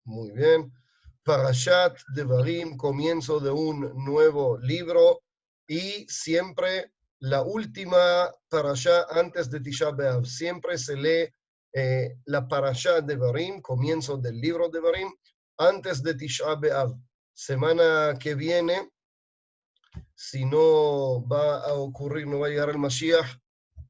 Muy bien. Parashat Devarim, comienzo de un nuevo libro y siempre la última parashá antes de Tisha B'Av. Siempre se lee la parashá Devarim, comienzo del libro Devarim, antes de Tisha B'Av. Semana que viene, si no va a ocurrir, no va a llegar el Mashiach,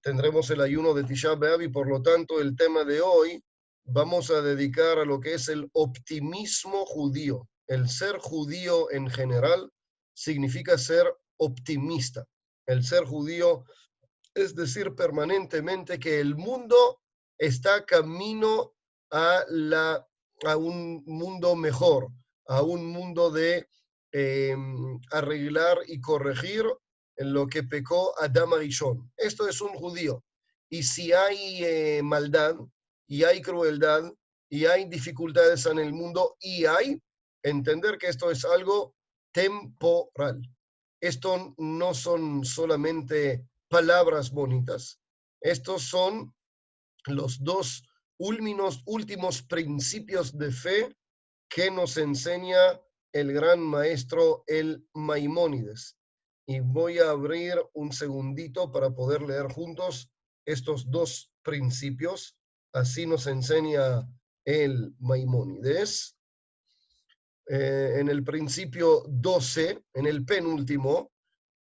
tendremos el ayuno de Tisha B'Av y por lo tanto el tema de hoy vamos a dedicar a lo que es el optimismo judío. El ser judío en general significa ser optimista. El ser judío es decir permanentemente que el mundo está camino a un mundo mejor, a un mundo de arreglar y corregir en lo que pecó Adam Arishon. Esto es un judío. Y si hay maldad, y hay crueldad, y hay dificultades en el mundo, y hay, entender que esto es algo temporal. Esto no son solamente palabras bonitas. Estos son los dos últimos principios de fe que nos enseña el gran maestro, el Maimónides. Y voy a abrir un segundito para poder leer juntos estos dos principios. Así nos enseña el Maimónides. En el principio 12, en el penúltimo,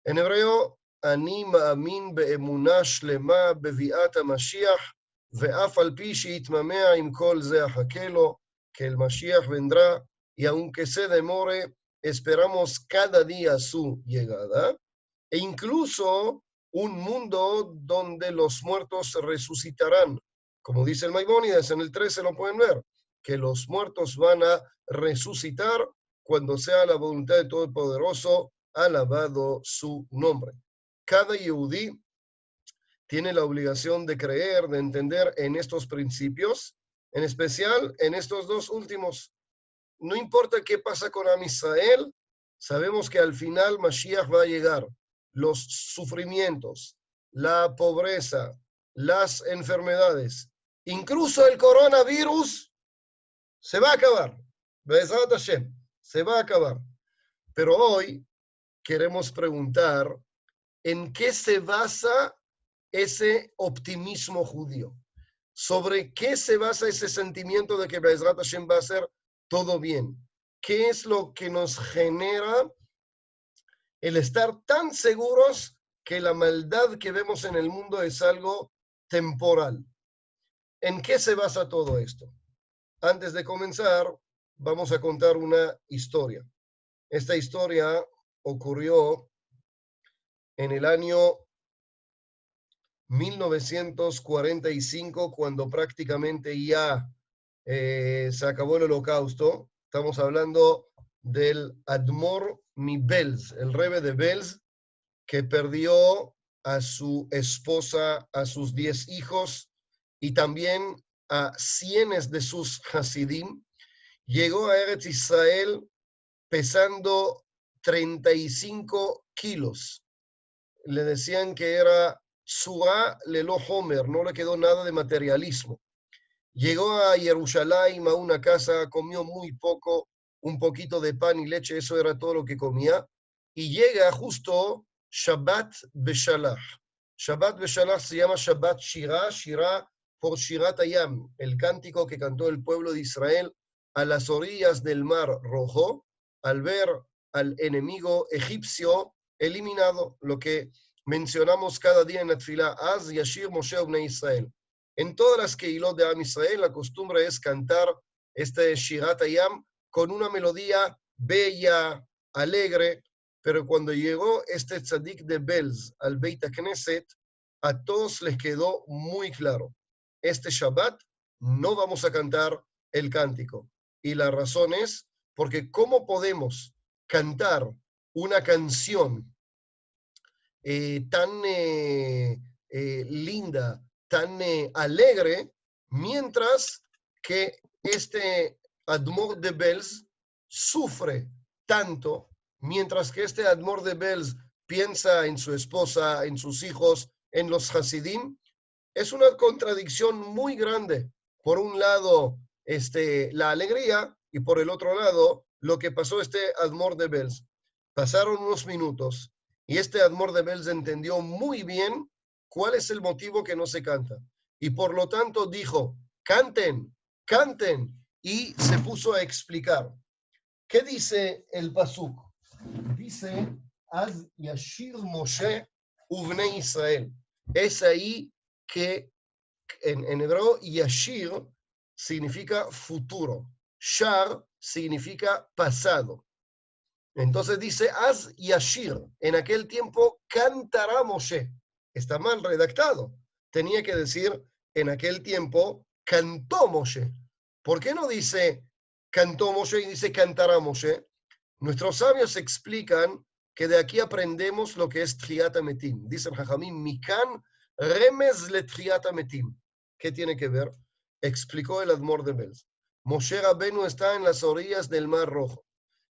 en hebreo, אני מאמין באמונה שלמה בביאת המשיח, ואף על פי שיתממע עם כל זה אחכה לו, que el Mashiach vendrá, y aunque se demore, esperamos cada día su llegada, e incluso un mundo donde los muertos resucitarán. Como dice el Maimónides, en el 13 lo pueden ver, que los muertos van a resucitar cuando sea la voluntad de Todopoderoso, alabado su nombre. Cada Yehudí tiene la obligación de creer, de entender en estos principios, en especial en estos dos últimos. No importa qué pasa con Am Israel, sabemos que al final Mashiach va a llegar. Los sufrimientos, la pobreza, las enfermedades, incluso el coronavirus, se va a acabar. Be'ezrat Hashem, se va a acabar. Pero hoy queremos preguntar en qué se basa ese optimismo judío. ¿Sobre qué se basa ese sentimiento de que Be'ezrat Hashem va a ser todo bien? ¿Qué es lo que nos genera el estar tan seguros que la maldad que vemos en el mundo es algo temporal? ¿En qué se basa todo esto? Antes de comenzar, vamos a contar una historia. Esta historia ocurrió en el año 1945, cuando prácticamente ya se acabó el holocausto. Estamos hablando del Admor mi Belz, el Rebbe de Belz, que perdió a su esposa, a sus 10 hijos y también a cientos de sus Hasidim. Llegó a Eretz Israel pesando 35 kilos. Le decían que era Suá Lelo Homer, no le quedó nada de materialismo. Llegó a Jerusalén, a una casa, comió muy poco, un poquito de pan y leche, eso era todo lo que comía. Y llega justo Shabbat Beshalach. Shabbat Beshalach se llama Shabbat Shirah, Shirah por Shirat Hayam, el cántico que cantó el pueblo de Israel a las orillas del Mar Rojo, al ver al enemigo egipcio eliminado, lo que mencionamos cada día en la tefilá, Az Yashir Moshe Ubnei Israel. En todas las Keilot de Am Israel, la costumbre es cantar este Shirat Hayam con una melodía bella, alegre, pero cuando llegó este tzadik de Belz al Beit HaKnesset, a todos les quedó muy claro, este Shabbat no vamos a cantar el cántico. Y la razón es porque ¿cómo podemos cantar una canción tan linda, tan alegre, mientras que este Admor de Belz sufre tanto, mientras que este Admor de Belz piensa en su esposa, en sus hijos, en los Hasidim? Es una contradicción muy grande. Por un lado, la alegría, y por el otro lado, lo que pasó Admor de Belz. Pasaron unos minutos y Admor de Belz entendió muy bien cuál es el motivo que no se canta. Y por lo tanto dijo, canten, canten, y se puso a explicar. ¿Qué dice el pasuk? Dice, Az Yashir Moshe Uvnei Israel. Es ahí que en hebreo Yashir significa futuro. Shar significa pasado. Entonces dice, Az Yashir. En aquel tiempo cantará Moshe. Está mal redactado. Tenía que decir, en aquel tiempo cantó Moshe. ¿Por qué no dice cantó Moshe y dice cantará Moshe? Nuestros sabios explican que de aquí aprendemos lo que es Tchiyat HaMetim. Dice el Jajamim, Mikan remez le Tchiyat HaMetim. ¿Qué tiene que ver? Explicó el Admor de Belz. Moshe Rabbeinu está en las orillas del Mar Rojo.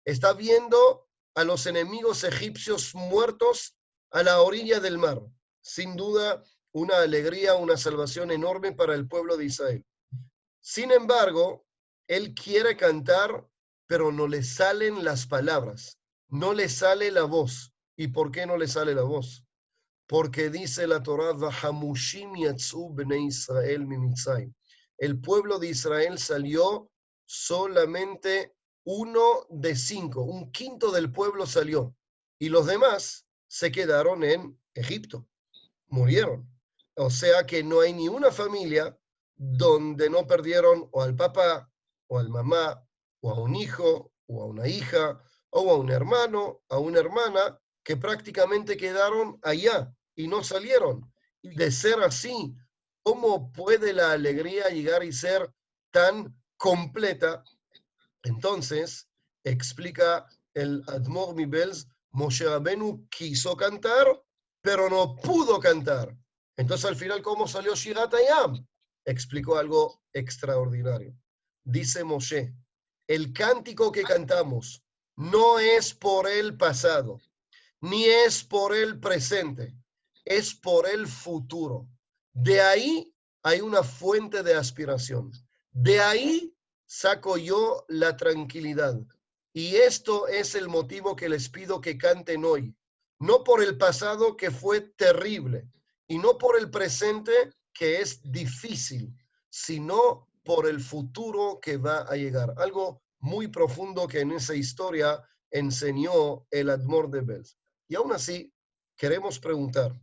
Está viendo a los enemigos egipcios muertos a la orilla del mar. Sin duda, una alegría, una salvación enorme para el pueblo de Israel. Sin embargo, él quiere cantar, pero no le salen las palabras, no le sale la voz. ¿Y por qué no le sale la voz? Porque dice la Torá, Vahamushim yatzu bnei Israel mimitzrayim. El pueblo de Israel salió solamente 1 de 5, un quinto del pueblo salió. Y los demás se quedaron en Egipto, murieron. O sea que no hay ni una familia donde no perdieron o al papá, o al mamá, o a un hijo, o a una hija, o a un hermano, a una hermana, que prácticamente quedaron allá y no salieron. Y de ser así, ¿cómo puede la alegría llegar y ser tan completa? Entonces, explica el Admor MiBelz, Moshe Rabbeinu quiso cantar, pero no pudo cantar. Entonces, al final, ¿cómo salió Shirat Hayam? Explicó algo extraordinario. Dice Moshe, el cántico que cantamos no es por el pasado, ni es por el presente, es por el futuro. De ahí hay una fuente de aspiración. De ahí saco yo la tranquilidad. Y esto es el motivo que les pido que canten hoy. No por el pasado que fue terrible y no por el presente que es difícil, sino por el futuro que va a llegar. Algo muy profundo que en esa historia enseñó el Admor de Belz. Y aún así, queremos preguntar,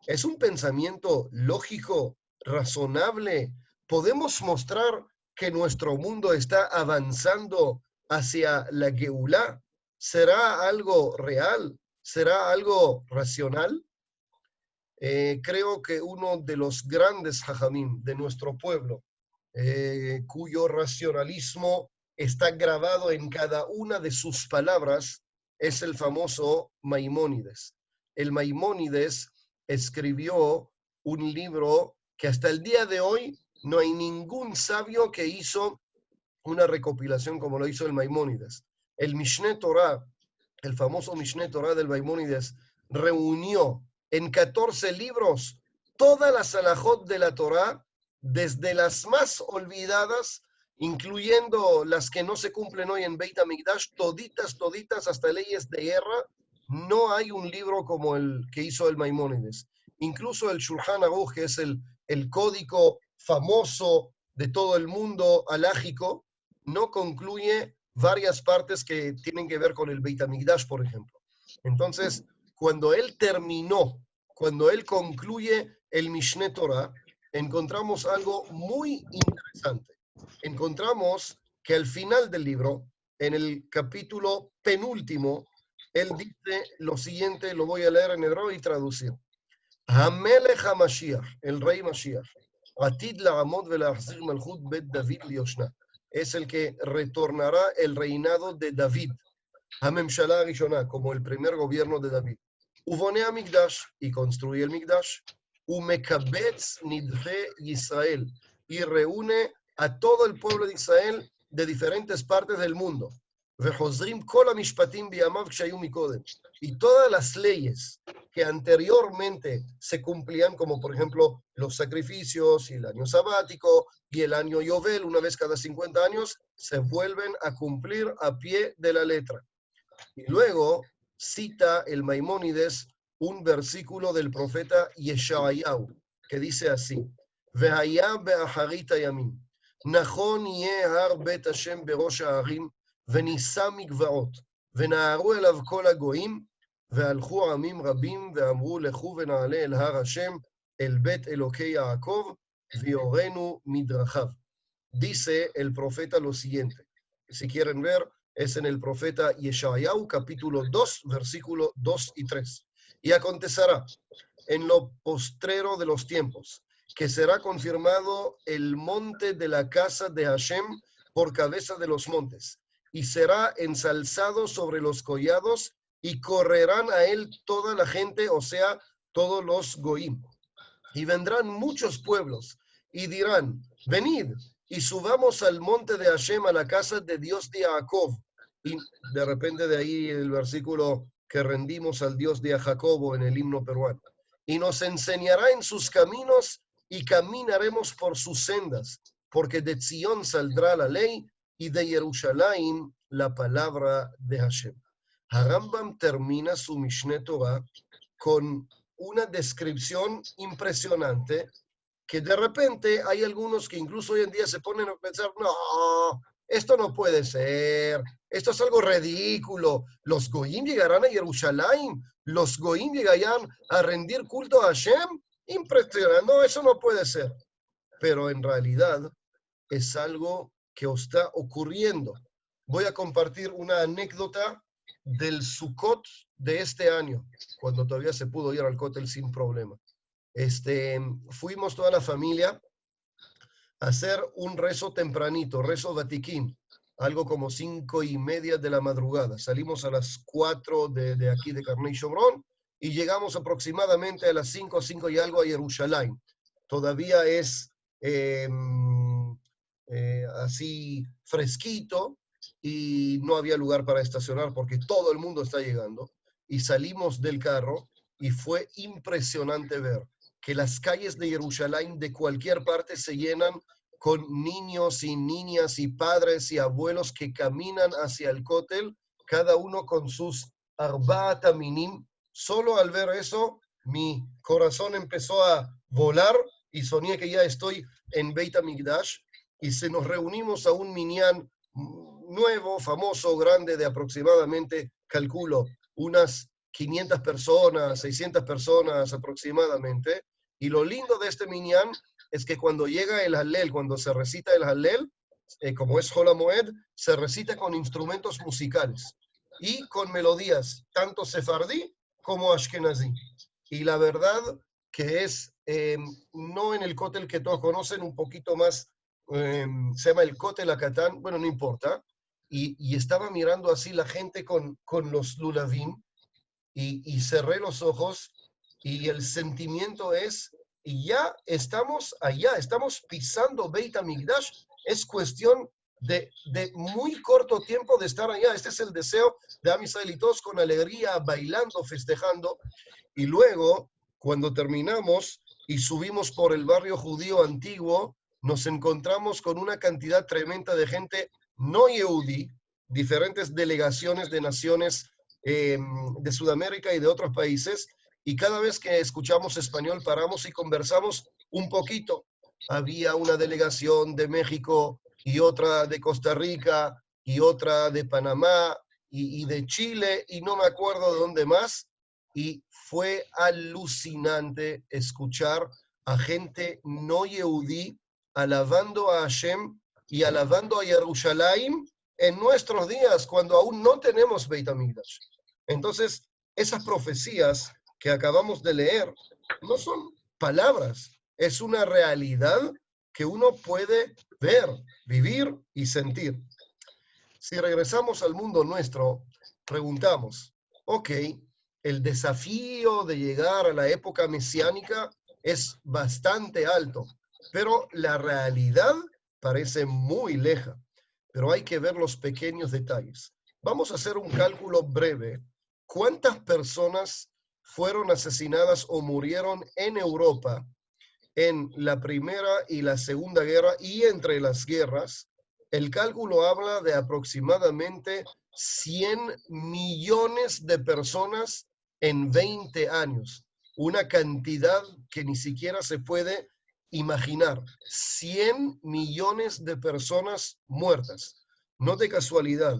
¿es un pensamiento lógico, razonable? ¿Podemos mostrar que nuestro mundo está avanzando hacia la Geulá? ¿Será algo real? ¿Será algo racional? Creo que uno de los grandes hajamim de nuestro pueblo, cuyo racionalismo está grabado en cada una de sus palabras, es el famoso Maimónides. El Maimónides escribió un libro que hasta el día de hoy no hay ningún sabio que hizo una recopilación como lo hizo el Maimónides. El Mishneh Torah, el famoso Mishneh Torah del Maimónides, reunió en 14 libros todas las halajot de la Torah, desde las más olvidadas, incluyendo las que no se cumplen hoy en Beit HaMikdash, toditas, hasta leyes de guerra. No hay un libro como el que hizo el Maimónides. Incluso el Shulchan Aruch, que es el código famoso de todo el mundo halájico, no concluye varias partes que tienen que ver con el Beit HaMikdash, por ejemplo. Entonces, cuando él terminó, cuando él concluye el Mishneh Torah, encontramos algo muy interesante. Encontramos que al final del libro, en el capítulo penúltimo, él dice lo siguiente, lo voy a leer en hebreo y traducir. Hamelech HaMashiach, el rey Mashiach, Atid la'amod ve'la'achzir malchut bet David lioshna. Es el que retornará el reinado de David, Hamemshalá Rishonah, como el primer gobierno de David. Ubonea Mikdash, y construye el Mikdash. Umekabetz nidhe Israel, y reúne a todo el pueblo de Israel de diferentes partes del mundo. וחוזרים כל המשפטים בימיו שהיו מקודם. Y todas las leyes que anteriormente se cumplían, como por ejemplo los sacrificios y el año sabático y el año Yovel, una vez cada 50 años, se vuelven a cumplir a pie de la letra. Y luego cita el Maimónides un versículo del profeta Yeshayahu, que dice así, Vehaya be'aharit hayamim, nachon yeh har bet Hashem berosh ha'arim, ונישא מגבעות, ונהרו אליו כל הגויים, והלכו עמים רבים, ואמרו לכו ונעלה אל הר השם, אל בית אלוקי יעקב, ויורנו מדרכיו. Dice el profeta lo siguiente. Si quieren ver, es en el profeta Yeshayahu, capítulo 2, versículo 2 y 3. Y acontecerá en lo postrero de los tiempos, que será confirmado el monte de la casa de Hashem por cabeza de los montes, y será ensalzado sobre los collados, y correrán a él toda la gente, o sea, todos los goim. Y vendrán muchos pueblos, y dirán, venid, y subamos al monte de Hashem, a la casa de Dios de Jacob. Y de repente de ahí el versículo que rendimos al Dios de Jacobo en el himno peruano. Y nos enseñará en sus caminos, y caminaremos por sus sendas, porque de Sion saldrá la ley, y de Jerusalén la palabra de Hashem. Harambam termina su Mishneh Torah con una descripción impresionante, que de repente hay algunos que incluso hoy en día se ponen a pensar, no, esto no puede ser, esto es algo ridículo, los goyim llegarán a Jerusalén, los goyim llegarán a rendir culto a Hashem, impresionante, no, eso no puede ser. Pero en realidad es algo que está ocurriendo. Voy a compartir una anécdota del Sukkot de este año, cuando todavía se pudo ir al Kotel sin problema. Fuimos toda la familia a hacer un rezo tempranito, rezo Vatiquín, algo como 5:30 de la madrugada. Salimos a las 4 de aquí de Carney Shomron y llegamos aproximadamente a las 5 y algo a Jerusalén. Todavía es así fresquito y no había lugar para estacionar porque todo el mundo está llegando. Y salimos del carro y fue impresionante ver que las calles de Jerusalén de cualquier parte se llenan con niños y niñas y padres y abuelos que caminan hacia el Kotel, cada uno con sus Arba'at Aminim. Solo al ver eso, mi corazón empezó a volar y soñé que ya estoy en Beit HaMikdash, y se nos reunimos a un minyan nuevo, famoso, grande, de aproximadamente, calculo, unas 500 personas, 600 personas aproximadamente. Y lo lindo de este minyan es que cuando llega el Hallel, cuando se recita el Hallel, como es Hol HaMoed, se recita con instrumentos musicales y con melodías, tanto sefardí como ashkenazí. Y la verdad que es, no en el Kotel que todos conocen, un poquito más, se llama el Kotel Akatán, bueno, no importa. Y estaba mirando así la gente con los lulavim, y cerré los ojos, y el sentimiento es, y ya estamos allá, estamos pisando Beit HaMikdash, es cuestión de muy corto tiempo de estar allá. Este es el deseo de Am Israel, y todos con alegría, bailando, festejando. Y luego, cuando terminamos y subimos por el barrio judío antiguo, nos encontramos con una cantidad tremenda de gente no yehudí, diferentes delegaciones de naciones de Sudamérica y de otros países, y cada vez que escuchamos español paramos y conversamos un poquito. Había una delegación de México y otra de Costa Rica y otra de Panamá y de Chile y no me acuerdo de dónde más, y fue alucinante escuchar a gente no yehudí alabando a Hashem y alabando a Jerusalén en nuestros días, cuando aún no tenemos Beit HaMikdash. Entonces, esas profecías que acabamos de leer no son palabras, es una realidad que uno puede ver, vivir y sentir. Si regresamos al mundo nuestro, preguntamos, ok, el desafío de llegar a la época mesiánica es bastante alto, pero la realidad parece muy leja. Pero hay que ver los pequeños detalles. Vamos a hacer un cálculo breve. ¿Cuántas personas fueron asesinadas o murieron en Europa en la Primera y la Segunda Guerra y entre las guerras? El cálculo habla de aproximadamente 100 millones de personas en 20 años. Una cantidad que ni siquiera se puede imaginar. 100 millones de personas muertas. No de casualidad,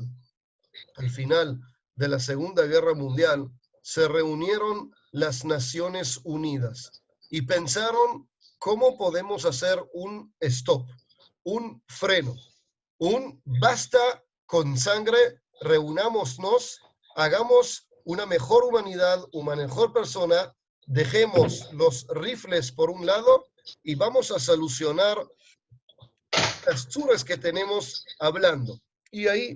al final de la Segunda Guerra Mundial, se reunieron las Naciones Unidas y pensaron cómo podemos hacer un stop, un freno, un basta con sangre, reunámonos, hagamos una mejor humanidad, una mejor persona, dejemos los rifles por un lado y vamos a solucionar las churas que tenemos hablando. Y ahí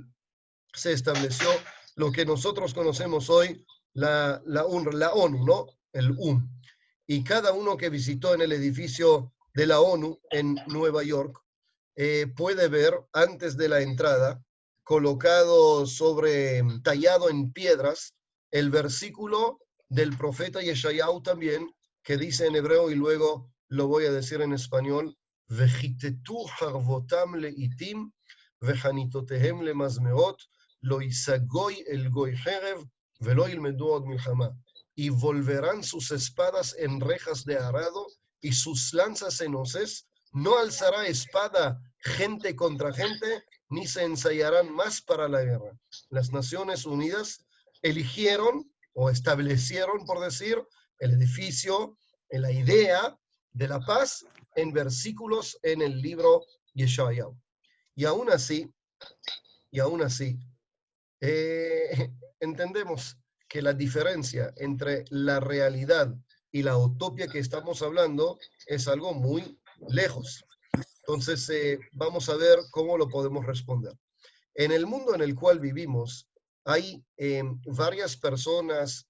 se estableció lo que nosotros conocemos hoy, la ONU, ¿no? El Y cada uno que visitó en el edificio de la ONU en Nueva York puede ver antes de la entrada, colocado tallado en piedras, el versículo del profeta Yeshayahu también, que dice en hebreo y luego lo voy a decir en español, Vejitetu harvotam leitim, vejanitotehem lemazmeot, lo isagoy el goy jerev, velo ilmedu od milhama. Y volverán sus espadas en rejas de arado y sus lanzas en hoces. No alzará espada gente contra gente, ni se ensayarán más para la guerra. Las Naciones Unidas eligieron o establecieron, por decir, el edificio, la idea de la paz en versículos en el libro Yeshayahu. Y aún así, entendemos que la diferencia entre la realidad y la utopía que estamos hablando es algo muy lejos. Entonces, vamos a ver cómo lo podemos responder. En el mundo en el cual vivimos, hay varias personas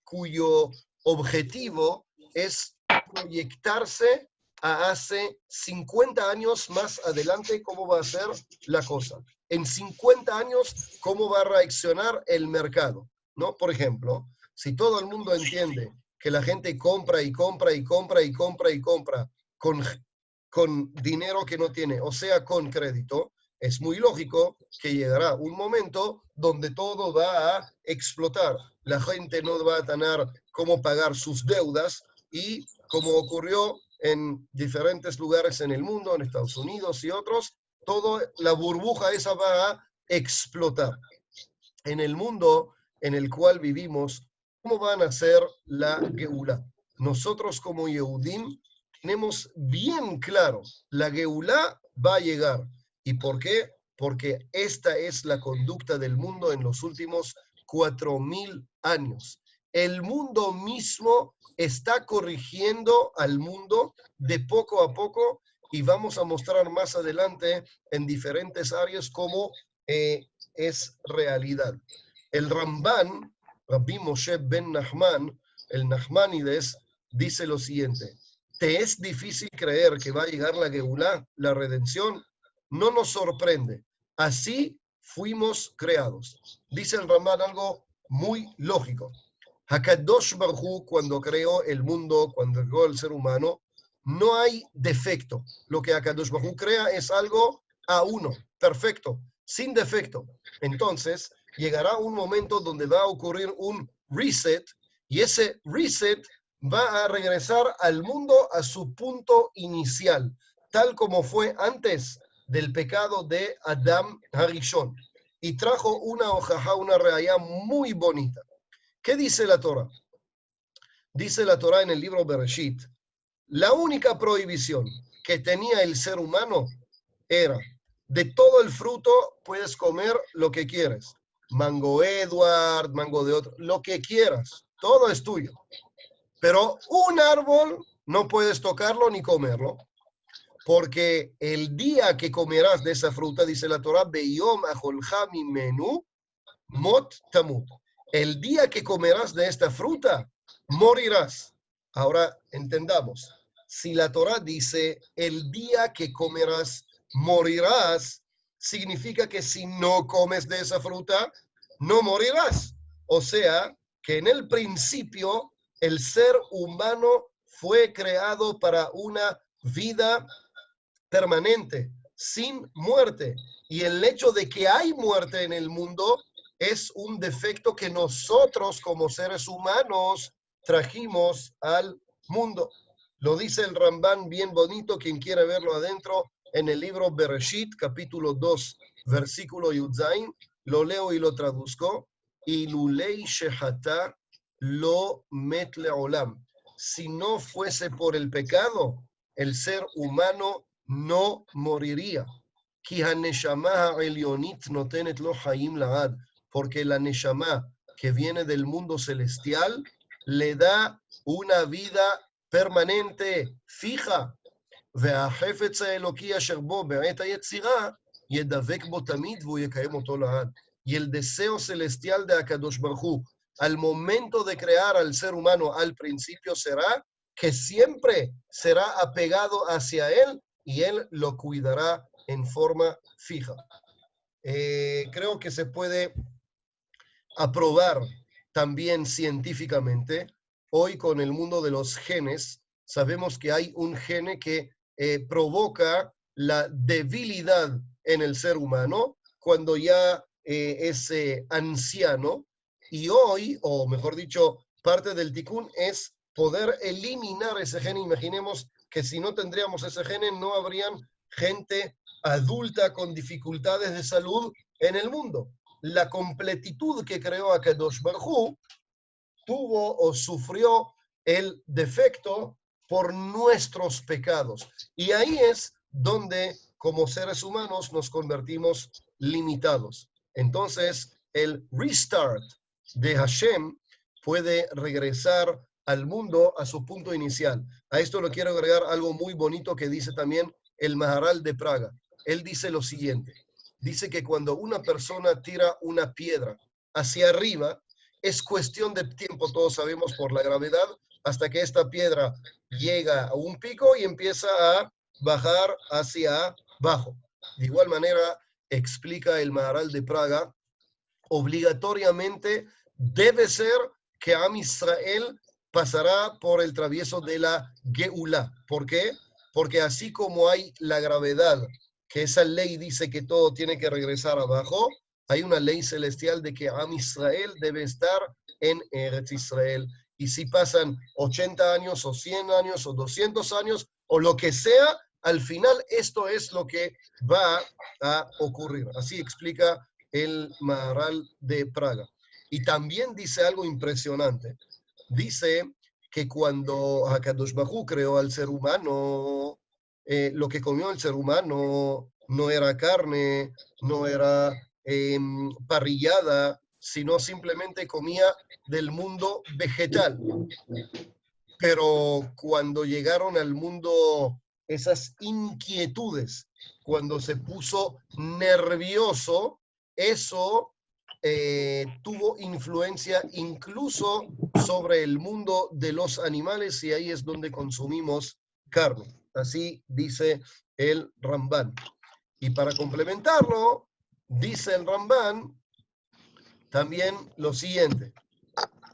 cuyo objetivo es proyectarse a hace 50 años más adelante cómo va a ser la cosa. En 50 años, cómo va a reaccionar el mercado, ¿no? Por ejemplo, si todo el mundo entiende que la gente compra y compra y compra y compra y compra con dinero que no tiene, o sea, con crédito, es muy lógico que llegará un momento donde todo va a explotar. La gente no va a tener cómo pagar sus deudas y como ocurrió en diferentes lugares en el mundo, en Estados Unidos y otros, toda la burbuja esa va a explotar. En el mundo en el cual vivimos, ¿cómo van a ser la Geulá? Nosotros como Yehudim tenemos bien claro, la Geulá va a llegar. ¿Y por qué? Porque esta es la conducta del mundo en los últimos 4000 años. El mundo mismo está corrigiendo al mundo de poco a poco y vamos a mostrar más adelante en diferentes áreas cómo es realidad. El Ramban, Rabbi Moshe ben Nachman, el Nachmanides, dice lo siguiente: ¿te es difícil creer que va a llegar la Geulá, la redención? No nos sorprende. Así fuimos creados. Dice el Ramban algo muy lógico. Hakadosh Baruj Hu, cuando creó el mundo, cuando creó el ser humano, no hay defecto. Lo que Hakadosh Baruj Hu crea es algo a uno, perfecto, sin defecto. Entonces, llegará un momento donde va a ocurrir un reset y ese reset va a regresar al mundo a su punto inicial, tal como fue antes del pecado de Adam Harishon. Y trajo una hojajá, una reayá muy bonita. ¿Qué dice la Torah? Dice la Torah en el libro Bereshit, la única prohibición que tenía el ser humano era, de todo el fruto puedes comer lo que quieres. Mango Edward, mango de otro, lo que quieras, todo es tuyo. Pero un árbol no puedes tocarlo ni comerlo, porque el día que comerás de esa fruta, dice la Torah, Beyom acholcha mimenu mot tamut. El día que comerás de esta fruta, morirás. Ahora entendamos, si la Torah dice, el día que comerás, morirás, significa que si no comes de esa fruta, no morirás. O sea, que en el principio el ser humano fue creado para una vida permanente, sin muerte. Y el hecho de que hay muerte en el mundo es un defecto que nosotros como seres humanos trajimos al mundo. Lo dice el Rambán bien bonito, quien quiera verlo adentro, en el libro Bereshit, capítulo 2, versículo Yudzain. Lo leo y lo traduzco. Ilulei shehata lo met leolam. Si no fuese por el pecado, el ser humano no moriría. Porque la neshama que viene del mundo celestial le da una vida permanente, fija. והחפץ האלוקי אשר בו בעת היצירה ידבק בו תמיד והוא יקיים אותו לעד. Y el deseo celestial de Akadosh Baruj Hu, al momento de crear al ser humano al principio será que siempre será apegado hacia él y él lo cuidará en forma fija. Creo que se puede aprobar también científicamente. Hoy con el mundo de los genes, sabemos que hay un gene que provoca la debilidad en el ser humano cuando ya es anciano. Y hoy, o mejor dicho, parte del tikkun es poder eliminar ese gene. Imaginemos que si no tendríamos ese gene, no habrían gente adulta con dificultades de salud en el mundo. La completitud que creó Akadosh Baruj Hu tuvo o sufrió el defecto por nuestros pecados. Y ahí es donde, como seres humanos, nos convertimos limitados. Entonces, el restart de Hashem puede regresar al mundo a su punto inicial. A esto le quiero agregar algo muy bonito que dice también el Maharal de Praga. Él dice lo siguiente. Dice que cuando una persona tira una piedra hacia arriba, es cuestión de tiempo, todos sabemos, por la gravedad, hasta que esta piedra llega a un pico y empieza a bajar hacia abajo. De igual manera, explica el Maharal de Praga, obligatoriamente debe ser que Am Israel pasará por el travieso de la Geulá. ¿Por qué? Porque así como hay la gravedad, que esa ley dice que todo tiene que regresar abajo, hay una ley celestial de que Am Israel debe estar en Eretz Israel. Y si pasan 80 años o 100 años o 200 años o lo que sea, al final esto es lo que va a ocurrir. Así explica el Maharal de Praga. Y también dice algo impresionante. Dice que cuando Hakadosh Baruj Hu creó al ser humano, lo que comió el ser humano no era carne, no era parrillada, sino simplemente comía del mundo vegetal. Pero cuando llegaron al mundo esas inquietudes, cuando se puso nervioso, eso tuvo influencia incluso sobre el mundo de los animales y ahí es donde consumimos carne. Así dice el Rambán. Y para complementarlo, dice el Rambán también lo siguiente.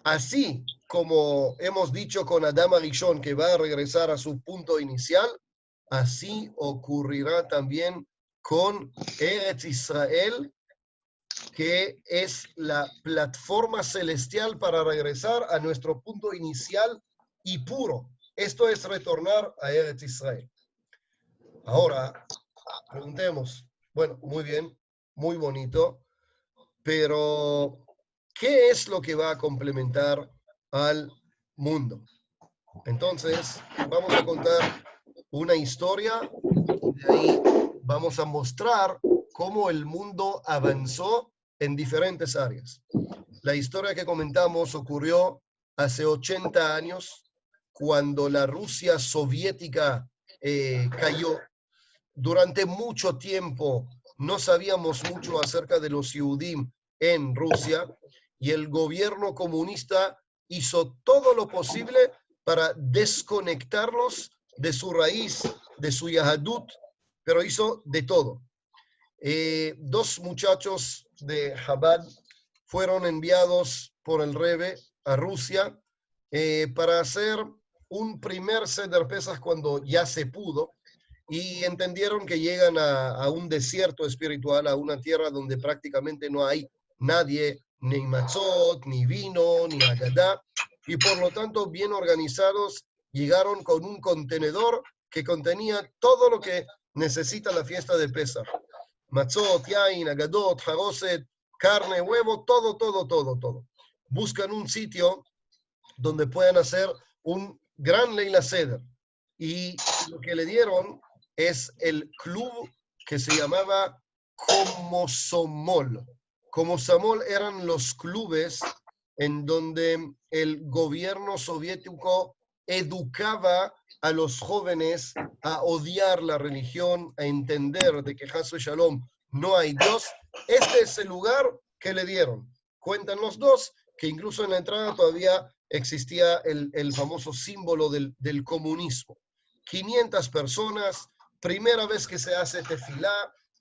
Así como hemos dicho con Adam Arishon que va a regresar a su punto inicial, así ocurrirá también con Eretz Israel, que es la plataforma celestial para regresar a nuestro punto inicial y puro. Esto es retornar a Eretz Israel. Ahora, preguntemos, bueno, muy bien, muy bonito, pero ¿qué es lo que va a complementar al mundo? Entonces, vamos a contar una historia y de ahí vamos a mostrar cómo el mundo avanzó en diferentes áreas. La historia que comentamos ocurrió hace 80 años, cuando la Rusia soviética cayó. Durante mucho tiempo no sabíamos mucho acerca de los Yehudim en Rusia y el gobierno comunista hizo todo lo posible para desconectarlos de su raíz, de su Yahadut, pero hizo de todo. Dos muchachos de Chabad fueron enviados por el Rebbe a Rusia para hacer un primer Seder Pesach cuando ya se pudo, y entendieron que llegan a un desierto espiritual, a una tierra donde prácticamente no hay nadie, ni matzot, ni vino, ni agadá, y por lo tanto, bien organizados, llegaron con un contenedor que contenía todo lo que necesita la fiesta de Pesach. Matzot, yain, agadot, jaroset, carne, huevo, todo, todo, todo, todo. Buscan un sitio donde puedan hacer un gran Leila Seder. Y lo que le dieron es el club que se llamaba Komsomol. Komsomol eran los clubes en donde el gobierno soviético educaba a los jóvenes a odiar la religión, a entender de que Hasu Shalom no hay Dios. Este es el lugar que le dieron. Cuentan los dos que incluso en la entrada todavía existía el famoso símbolo del comunismo. 500 personas, primera vez que se hace tefilá.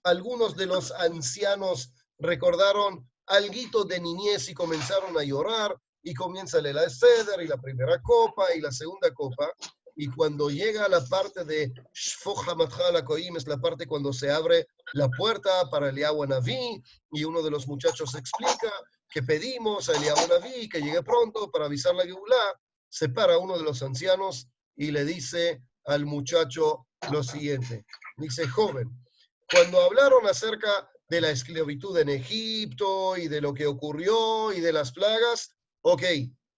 Algunos de los ancianos recordaron alguito de niñez y comenzaron a llorar, y comienza el Seder y la primera copa y la segunda copa, y cuando llega a la parte de Shfoch HaMatcha LaKoim, es la parte cuando se abre la puerta para Eliyahu Naví, y uno de los muchachos explica que pedimos a Eliyahu Naví que llegue pronto para avisar la Geulá. Se para uno de los ancianos y le dice al muchacho lo siguiente. Dice: joven, cuando hablaron acerca de la esclavitud en Egipto y de lo que ocurrió y de las plagas, ok,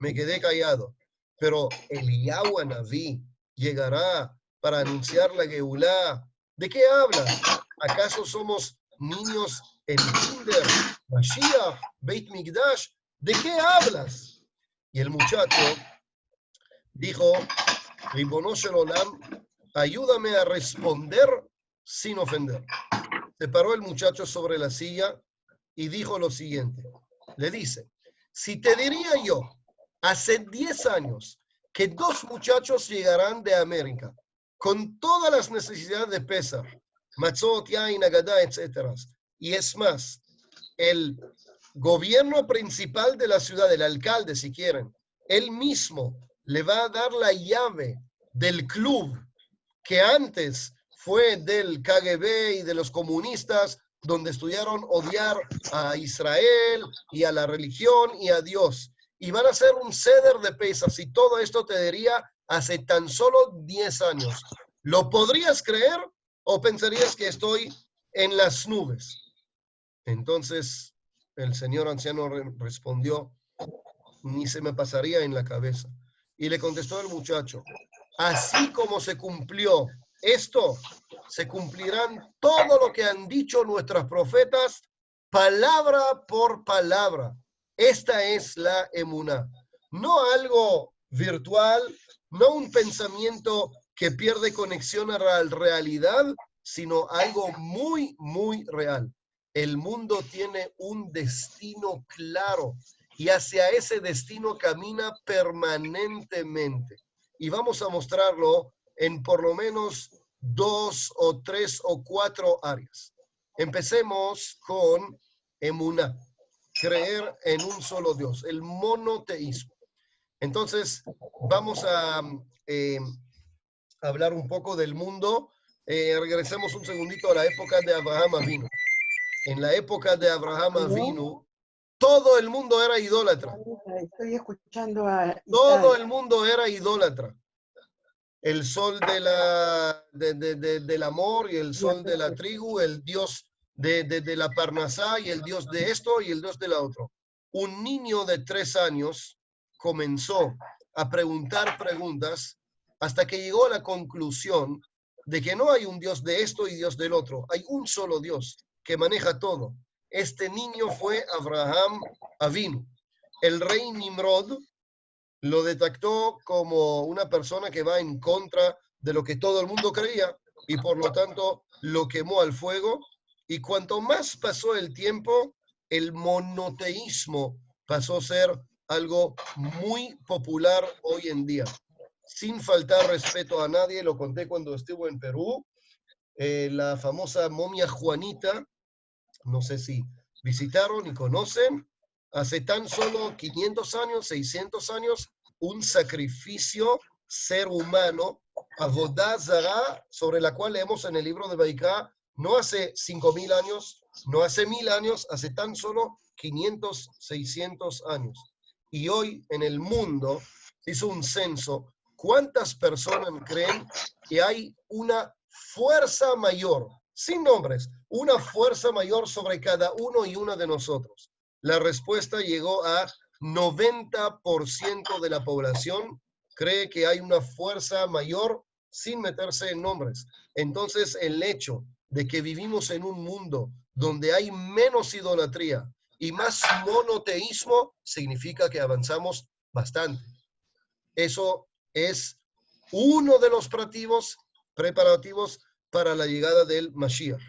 me quedé callado. Pero Eliyahu Naví llegará para anunciar la Geulá. ¿De qué hablas? ¿Acaso somos niños en kinder, Mashiach, Beit Mikdash? ¿De qué hablas? Y el muchacho dijo: Ribono Shel Olam, ayúdame a responder sin ofender. Se paró el muchacho sobre la silla y dijo lo siguiente. Le dice: si te diría yo hace 10 años que dos muchachos llegarán de América con todas las necesidades de Pesach, matzot, yain, agadá, etc. Y es más, el gobierno principal de la ciudad, el alcalde, si quieren, él mismo le va a dar la llave del club que antes fue del KGB y de los comunistas, donde estudiaron odiar a Israel y a la religión y a Dios. Y van a hacer un ceder de pesas, y todo esto te diría hace tan solo 10 años. ¿Lo podrías creer o pensarías que estoy en las nubes? Entonces el señor anciano respondió: ni se me pasaría en la cabeza. Y le contestó el muchacho: así como se cumplió esto, se cumplirán todo lo que han dicho nuestros profetas, palabra por palabra. Esta es la emuná. No algo virtual, no un pensamiento que pierde conexión a la realidad, sino algo muy, muy real. El mundo tiene un destino claro y hacia ese destino camina permanentemente. Y vamos a mostrarlo en por lo menos 2 o 3 o 4 áreas. Empecemos con emuná, creer en un solo Dios, el monoteísmo. Entonces, vamos a hablar un poco del mundo. Regresemos un segundito a la época de Abraham Avinu. En la época de Abraham Avinu, todo el mundo era idólatra. Estoy escuchando a Todo el mundo era idólatra. El sol del amor y el sol de la tribu, el dios de la Parnasá y el dios de esto y el dios de la otro. Un niño de 3 años comenzó a preguntar preguntas hasta que llegó a la conclusión de que no hay un dios de esto y dios del otro. Hay un solo Dios que maneja todo. Este niño fue Abraham Avinu. El rey Nimrod lo detectó como una persona que va en contra de lo que todo el mundo creía, y por lo tanto lo quemó al fuego. Y cuanto más pasó el tiempo, el monoteísmo pasó a ser algo muy popular hoy en día. Sin faltar respeto a nadie, lo conté cuando estuve en Perú, la famosa momia Juanita no sé si visitaron y conocen, hace tan solo 500 años, 600 años, un sacrificio ser humano, Avodah Zará, sobre la cual leemos en el libro de Baikra, no hace 5000 años, no hace 1000 años, hace tan solo 500, 600 años. Y hoy en el mundo se hizo un censo. ¿Cuántas personas creen que hay una fuerza mayor, sin nombres, una fuerza mayor sobre cada uno y una de nosotros? La respuesta llegó a 90% de la población cree que hay una fuerza mayor sin meterse en nombres. Entonces, el hecho de que vivimos en un mundo donde hay menos idolatría y más monoteísmo significa que avanzamos bastante. Eso es uno de los preparativos para la llegada del Mashiach.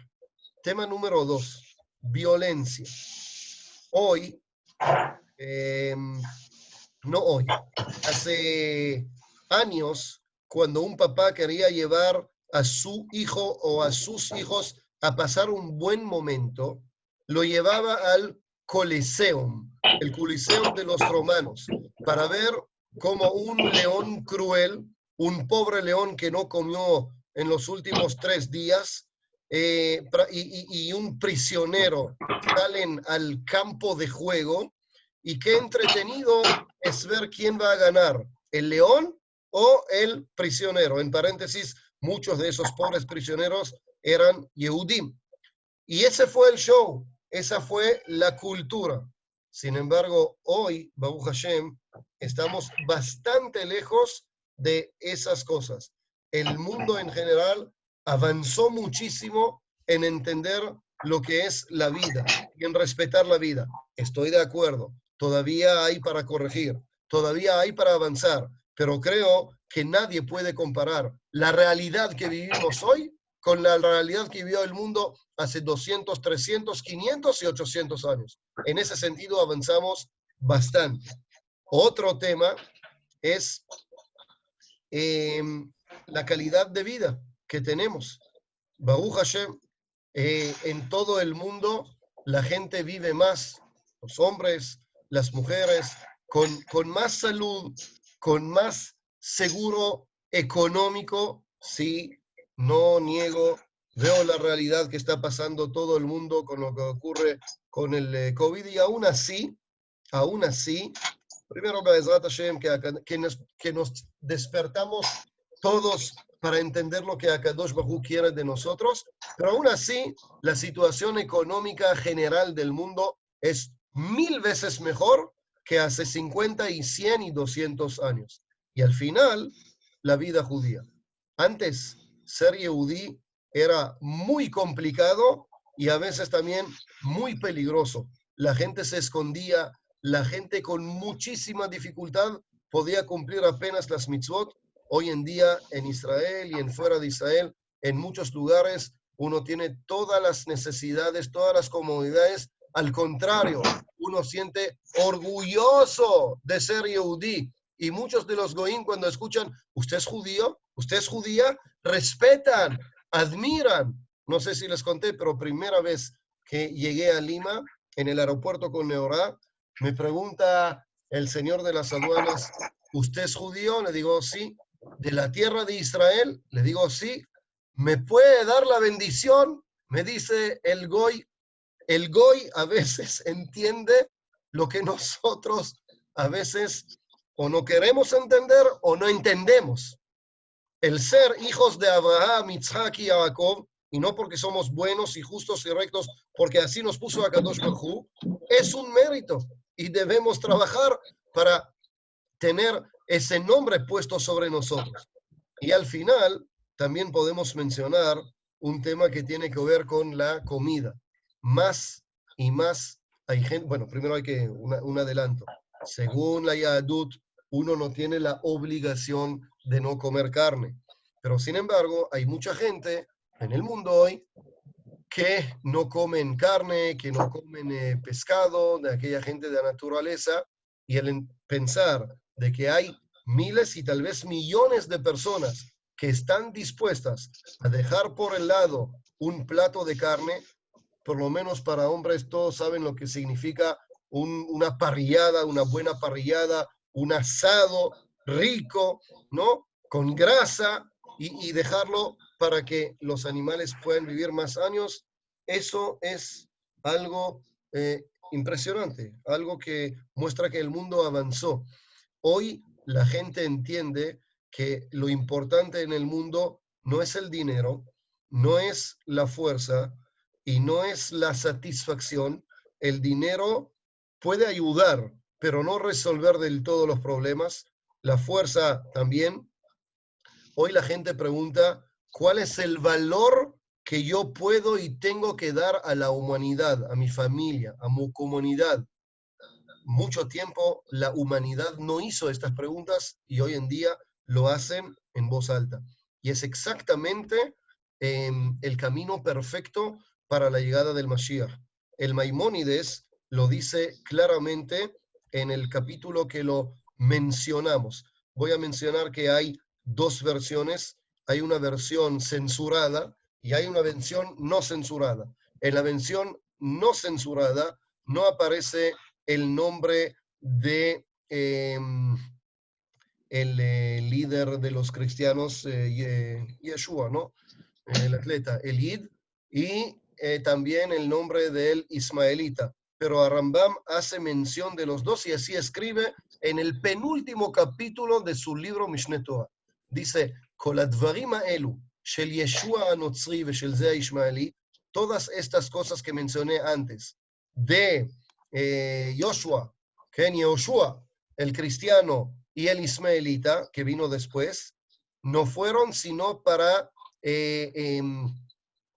Tema número 2, violencia. Hoy, no hoy, hace años, cuando un papá quería llevar a su hijo o a sus hijos a pasar un buen momento, lo llevaba al Coliseum, el Coliseum de los romanos, para ver cómo un león cruel, un pobre león que no comió en los últimos 3 días, y un prisionero salen al campo de juego, y qué entretenido es ver quién va a ganar, el león o el prisionero. En paréntesis, muchos de esos pobres prisioneros eran Yehudim. Y ese fue el show, esa fue la cultura. Sin embargo, hoy, Baruch Hashem, estamos bastante lejos de esas cosas. El mundo en general avanzó muchísimo en entender lo que es la vida y en respetar la vida. Estoy de acuerdo, todavía hay para corregir, todavía hay para avanzar, pero creo que nadie puede comparar la realidad que vivimos hoy con la realidad que vivió el mundo hace 200, 300, 500 y 800 años. En ese sentido avanzamos bastante. Otro tema es la calidad de vida que tenemos. Baruch Hashem, en todo el mundo la gente vive más, los hombres, las mujeres, con más salud, con más seguro económico. Sí, no niego, veo la realidad que está pasando todo el mundo con lo que ocurre con el COVID, y aún así, primero, Be'ezrat Hashem, que nos despertamos todos para entender lo que Akadosh Baruj Hu quiere de nosotros, pero aún así, la situación económica general del mundo es 1000 veces mejor que hace 50 y 100 y 200 años. Y al final, la vida judía. Antes, ser yehudí era muy complicado y a veces también muy peligroso. La gente se escondía, la gente con muchísima dificultad podía cumplir apenas las mitzvot. Hoy en día en Israel y en fuera de Israel, en muchos lugares, uno tiene todas las necesidades, todas las comodidades. Al contrario, uno siente orgulloso de ser yehudí. Y muchos de los goín, cuando escuchan, ¿usted es judío? ¿Usted es judía? Respetan, admiran. No sé si les conté, pero primera vez que llegué a Lima, en el aeropuerto con Neorá, me pregunta el señor de las aduanas, ¿usted es judío? Le digo, sí. ¿De la tierra de Israel? Le digo, sí. ¿Me puede dar la bendición? Me dice el goy. El goy a veces entiende lo que nosotros a veces o no queremos entender o no entendemos. El ser hijos de Abraham, Isaac y Jacob, y no porque somos buenos y justos y rectos, porque así nos puso Akadosh Baruj Hu, es un mérito y debemos trabajar para tener ese nombre puesto sobre nosotros. Y al final también podemos mencionar un tema que tiene que ver con la comida. Más y más hay gente, bueno, primero hay que un adelanto. Según la Yahadut, uno no tiene la obligación de no comer carne. Pero sin embargo, hay mucha gente en el mundo hoy que no comen carne, que no comen pescado, de aquella gente de la naturaleza, y el pensar de que hay miles y tal vez millones de personas que están dispuestas a dejar por el lado un plato de carne, por lo menos para hombres, todos saben lo que significa una parrillada, una buena parrillada, un asado rico, ¿no? Con grasa y dejarlo para que los animales puedan vivir más años. Eso es algo impresionante, algo que muestra que el mundo avanzó. Hoy la gente entiende que lo importante en el mundo no es el dinero, no es la fuerza y no es la satisfacción. El dinero puede ayudar, pero no resolver del todo los problemas. La fuerza también. Hoy la gente pregunta, ¿cuál es el valor que yo puedo y tengo que dar a la humanidad, a mi familia, a mi comunidad? Mucho tiempo la humanidad no hizo estas preguntas y hoy en día lo hacen en voz alta. Y es exactamente el camino perfecto para la llegada del Mashiach. El Maimónides lo dice claramente en el capítulo que lo mencionamos. Voy a mencionar que hay dos versiones. Hay una versión censurada y hay una versión no censurada. En la versión no censurada no aparece el nombre de el líder de los cristianos, Yeshua, ¿no? El atleta, Elid, y también el nombre del ismaelita. Pero a Rambam hace mención de los dos y así escribe en el penúltimo capítulo de su libro Mishneh Torah. Dice, כל הדברים האלו של ישוע הנוצרי ושל זה הישמעאלי, todas estas cosas que mencioné antes, de Joshua, Ken Yehoshua, el cristiano, y el ismaelita, que vino después, no fueron sino para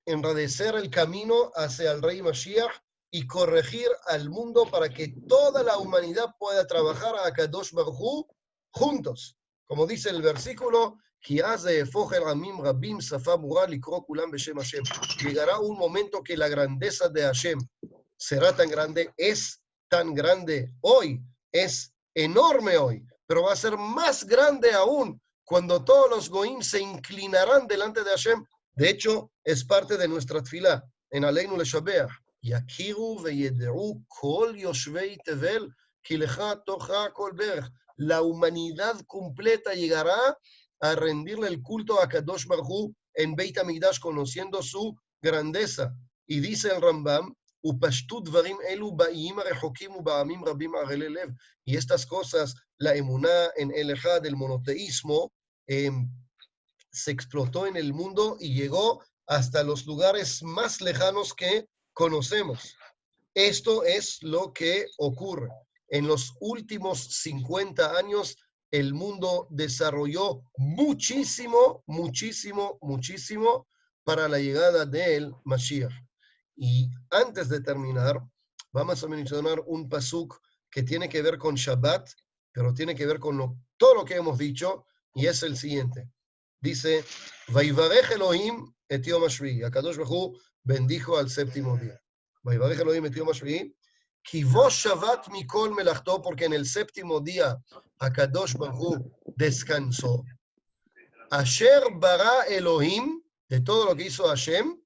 enradecer el camino hacia el rey Mashiach y corregir al mundo para que toda la humanidad pueda trabajar a Kadosh Baruj Hu juntos. Como dice el versículo, llegará un momento que la grandeza de Hashem será tan grande, es tan grande hoy, es enorme hoy, pero va a ser más grande aún cuando todos los goim se inclinarán delante de Hashem. De hecho, es parte de nuestra tefilá en Aleinu Leshabeach. Yakiru veyedeu kol yoshvei tevel ki lecha tocha kol berach. La humanidad completa llegará a rendirle el culto a Kadosh Baruj Hu en Beit HaMikdash, conociendo su grandeza. Y dice el Rambam, ופשטות דברים אלו באים הרחוקים ובעמים רבים ערלי לב. Y estas cosas, la emuná en el ejad, el monoteísmo, se explotó en el mundo y llegó hasta los lugares más lejanos que conocemos. Esto es lo que ocurre. En los últimos 50 años, el mundo desarrolló muchísimo, muchísimo, muchísimo para la llegada del Mashiach. Y antes de terminar, vamos a mencionar un pasuk que tiene que ver con Shabbat, pero tiene que ver con todo lo que hemos dicho, y es el siguiente. Dice, Vaivarech Elohim et Yom HaShvi'i. Akadosh Baruj Hu bendijo al séptimo día. Vaivarech Elohim et Yom HaShvi'i. Ki vos Shabbat mikol melachto, porque en el séptimo día Akadosh Baruj Hu descansó. Asher bara Elohim, de todo lo que hizo Hashem.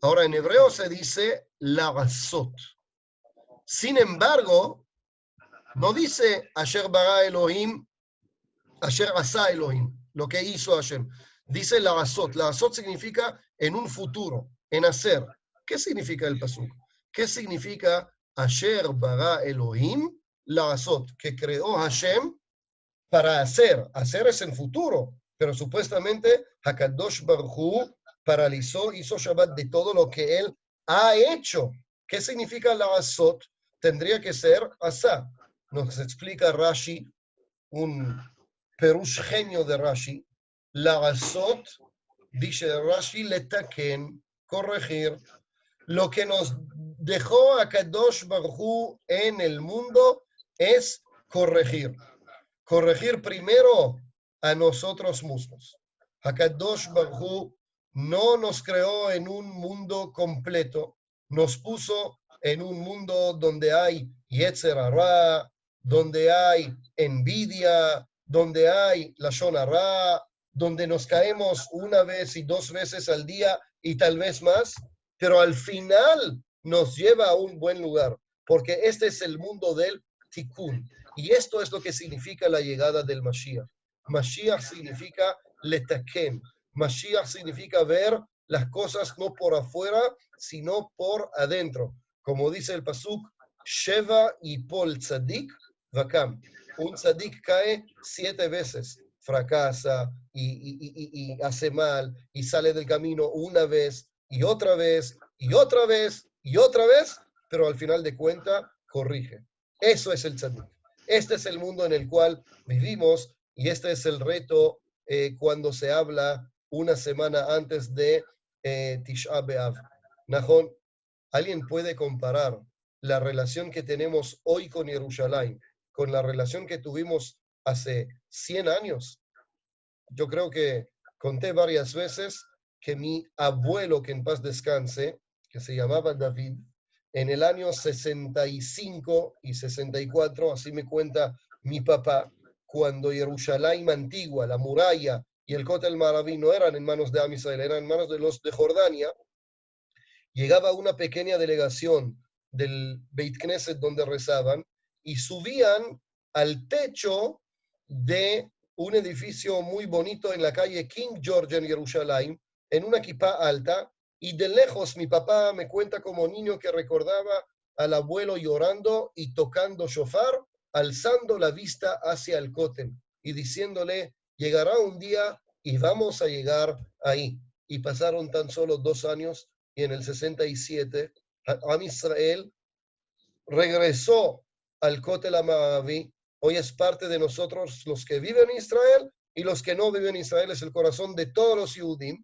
Ahora en hebreo se dice la'asot. Sin embargo, no dice Asher bara Elohim, Asher asa Elohim, lo que hizo Hashem. Dice la'asot. La'asot significa en un futuro, en hacer. ¿Qué significa el pasuk? ¿Qué significa Asher bara Elohim la'asot? Que creó Hashem para hacer. Hacer es en futuro, pero supuestamente Hakadosh Baruj Hu paralizó, hizo Shabbat de todo lo que él ha hecho. ¿Qué significa la'asot? Tendría que ser asa. Nos explica Rashi, un perush genio de Rashi. La'asot, dice Rashi, letaken, corregir. Lo que nos dejó a Kadosh Baruj Hu en el mundo es corregir. Corregir primero a nosotros mismos. Hakadosh Baruj Hu no nos creó en un mundo completo, nos puso en un mundo donde hay Yetzer Hara, donde hay envidia, donde hay Lashon Hara, donde nos caemos una vez y dos veces al día y tal vez más. pero al final nos lleva a un buen lugar, porque este es el mundo del tikkun. Y esto es lo que significa la llegada del Mashiach. Mashiach significa letaken. Mashiach significa ver las cosas no por afuera, sino por adentro. Como dice el pasuk, Sheva y Pol Tzadik Vakam. Un tzadik cae 7 veces, fracasa y hace mal y sale del camino una vez y otra vez y otra vez y otra vez, pero al final de cuentas corrige. Eso es el tzadik. Este es el mundo en el cual vivimos y este es el reto cuando se habla una semana antes de Tisha B'Av. Nahon, ¿alguien puede comparar la relación que tenemos hoy con Jerusalén con la relación que tuvimos hace 100 años? Yo creo que conté varias veces que mi abuelo, que en paz descanse, que se llamaba David, en el año 65 y 64, así me cuenta mi papá, cuando Jerusalén antigua, la muralla y el Kotel Maraví no eran en manos de Am Israel, eran en manos de los de Jordania, llegaba una pequeña delegación del Beit Knesset donde rezaban y subían al techo de un edificio muy bonito en la calle King George en Jerusalén, en una kipá alta, y de lejos mi papá me cuenta como niño que recordaba al abuelo llorando y tocando shofar, alzando la vista hacia el cótel y diciéndole, llegará un día y vamos a llegar ahí. Y pasaron tan solo 2 años y en el 67, Am Israel regresó al Kotel Maraví. Hoy es parte de nosotros los que viven en Israel y los que no viven en Israel es el corazón de todos los Yehudim.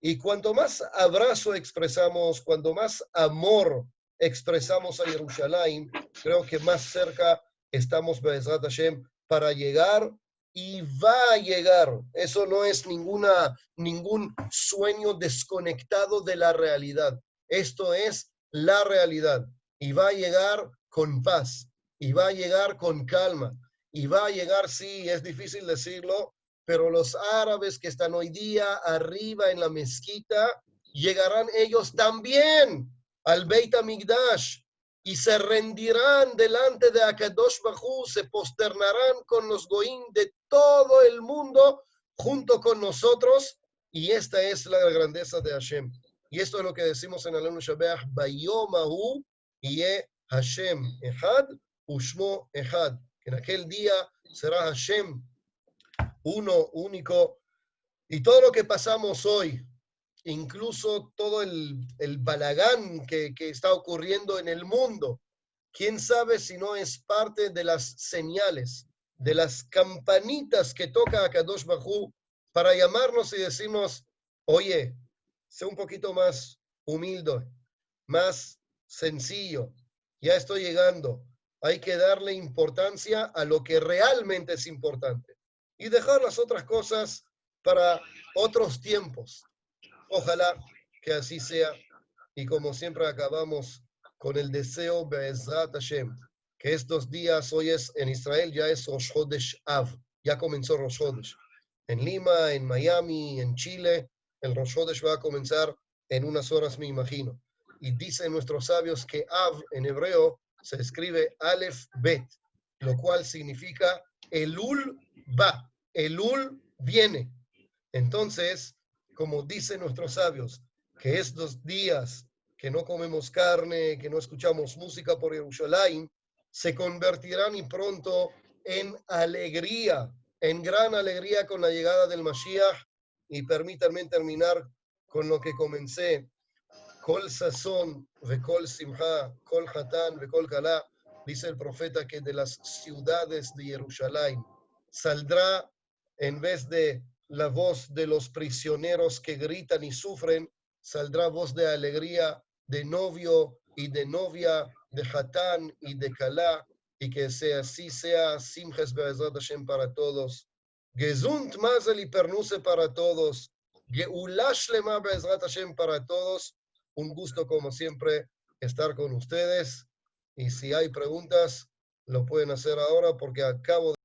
Y cuanto más abrazo expresamos, cuanto más amor expresamos a Jerusalén, creo que más cerca estamos, Be'ezrat Hashem, para llegar y va a llegar. Eso no es ningún sueño desconectado de la realidad. Esto es la realidad. Y va a llegar con paz, y va a llegar con calma, y va a llegar, sí, es difícil decirlo, pero los árabes que están hoy día arriba en la mezquita, llegarán ellos también al Beit HaMikdash y se rendirán delante de Akadosh Bajú, se posternarán con los goín de todo el mundo junto con nosotros, y esta es la grandeza de Hashem. Y esto es lo que decimos en Alenu Shabeach, Bayom Ahu Yeh Hashem Echad Ushmo Echad. En aquel día será Hashem uno, único, y todo lo que pasamos hoy, incluso todo el balagán que está ocurriendo en el mundo, quién sabe si no es parte de las señales, de las campanitas que toca a Kadosh Bajú para llamarnos y decirnos, oye, sé un poquito más humilde, más sencillo, ya estoy llegando, hay que darle importancia a lo que realmente es importante y dejar las otras cosas para otros tiempos. Ojalá que así sea. Y como siempre acabamos con el deseo, Be'ezrat Hashem, que estos días, hoy es en Israel, ya es Rosh Chodesh Av, ya comenzó Rosh Chodesh. En Lima, en Miami, en Chile, el Rosh Chodesh va a comenzar en unas horas, me imagino. Y dicen nuestros sabios que Av en hebreo se escribe Aleph Bet, lo cual significa Elul va, Elul viene. Entonces, como dicen nuestros sabios, que estos días que no comemos carne, que no escuchamos música por Jerusalén, se convertirán y pronto en alegría, en gran alegría con la llegada del Mashiach. Y permítanme terminar con lo que comencé. Kol sazón, vekol simha, kol hatán, vekol kalá, dice el profeta que de las ciudades de Jerusalén saldrá, en vez de la voz de los prisioneros que gritan y sufren, saldrá voz de alegría de novio y de novia, de hatán y de kalá, y que sea así sea, simches be'ezrat Hashem para todos. Gezunt mazel y pernuse para todos. Geulá shlema be'ezrat Hashem para todos. Un gusto, como siempre, estar con ustedes. Y si hay preguntas, lo pueden hacer ahora porque acabo de